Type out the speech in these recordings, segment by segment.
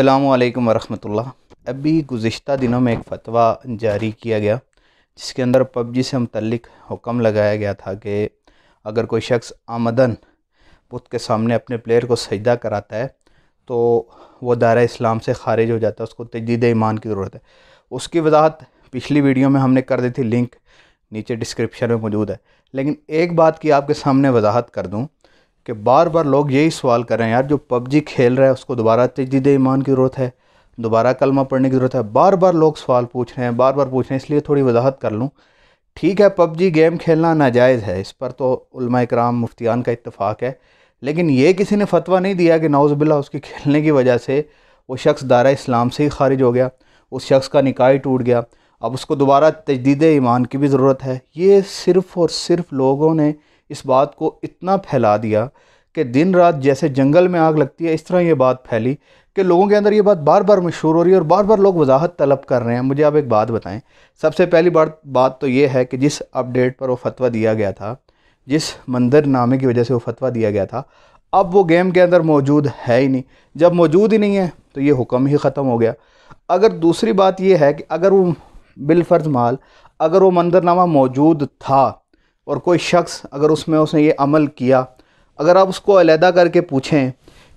अस्सलामुअलैकुम वरहमतुल्लाह। अभी गुज़िश्ता दिनों में एक फ़तवा जारी किया गया जिसके अंदर पबजी से मुतल्लिक़ हुक्म लगाया गया था कि अगर कोई शख्स आमदन बुत के सामने अपने प्लेयर को सजदा कराता है तो वो दायरा इस्लाम से खारिज हो जाता है, उसको तजदीद ईमान की ज़रूरत है। उसकी वजाहत पिछली वीडियो में हमने कर दी थी, लिंक नीचे डिस्क्रिप्शन में मौजूद है। लेकिन एक बात की आपके सामने वजाहत कर दूँ कि बार बार लोग यही सवाल कर रहे हैं, यार जो पबजी खेल रहा है उसको दोबारा तजदीद ईमान की ज़रूरत है, दोबारा कलमा पढ़ने की ज़रूरत है। बार बार लोग सवाल पूछ रहे हैं, इसलिए थोड़ी वजाहत कर लूँ। ठीक है, पबजी गेम खेलना नाजायज़ है, इस पर तो उलमा इकराम मुफ्तियान का इत्तफ़ाक़ है। लेकिन ये किसी ने फतवा नहीं दिया कि नाउज़ुबिल्लाह उसकी खेलने की वजह से वो शख्स दायरा इस्लाम से ही खारिज हो गया, उस शख्स का निकाह ही टूट गया, अब उसको दोबारा तजदीद ईमान की भी ज़रूरत है। ये सिर्फ़ और सिर्फ लोगों ने इस बात को इतना फैला दिया कि दिन रात जैसे जंगल में आग लगती है, इस तरह ये बात फैली कि लोगों के अंदर ये बात बार बार मशहूर हो रही है और बार बार लोग वजाहत तलब कर रहे हैं। मुझे आप एक बात बताएं। सबसे पहली बात तो ये है कि जिस अपडेट पर वो फतवा दिया गया था, जिस मंजरनामे की वजह से वो फतवा दिया गया था, अब वो गेम के अंदर मौजूद है ही नहीं। जब मौजूद ही नहीं है तो ये हुक्म ही ख़त्म हो गया। अगर दूसरी बात ये है कि अगर वो बिलफ़र्ज़ माल अगर वो मंजरनामा मौजूद था और कोई शख्स अगर उसने ये अमल किया, अगर आप उसको अलहदा करके पूछें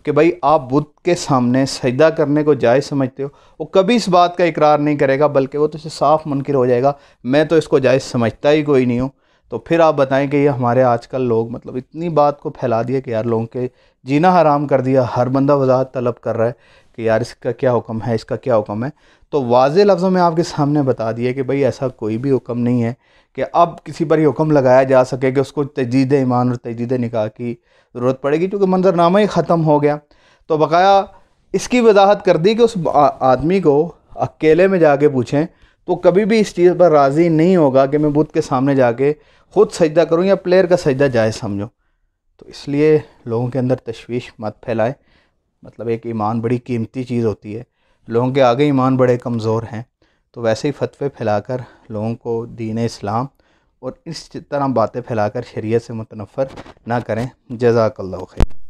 कि भाई आप बुत के सामने सजदा करने को जायज़ समझते हो, वो कभी इस बात का इकरार नहीं करेगा, बल्कि वो तो इसे साफ़ मुनकिर हो जाएगा, मैं तो इसको जायज़ समझता ही कोई नहीं हूँ। तो फिर आप बताएं कि ये हमारे आजकल लोग मतलब इतनी बात को फैला दिया कि यार लोगों के जीना हराम कर दिया। हर बंदा वजाहत तलब कर रहा है कि यार इसका क्या हुक्म है, इसका क्या हुक्म है। तो वाज़े लफ्ज़ों में आपके सामने बता दिए कि भाई ऐसा कोई भी हुक्म नहीं है कि अब किसी पर ये हुक्म लगाया जा सके कि उसको तजदीद ईमान और तजदीद निकाह की ज़रूरत पड़ेगी, क्योंकि मंजरनामा ही ख़त्म हो गया। तो बकाया इसकी वजाहत कर दी कि उस आदमी को अकेले में जाके पूछें तो कभी भी इस चीज़ पर राज़ी नहीं होगा कि मैं बुत के सामने जाके ख़ुद सजदा करूं या प्लेयर का सजदा जायज़ समझूं। तो इसलिए लोगों के अंदर तशवीश मत फैलाएं। मतलब एक ईमान बड़ी कीमती चीज़ होती है, लोगों के आगे ईमान बड़े कमज़ोर हैं, तो वैसे ही फतवे फैलाकर लोगों को दीने इस्लाम और इस तरह बातें फैलाकर शरीयत से मुतनफ़र ना करें। जज़ाकल्लाहु खैर।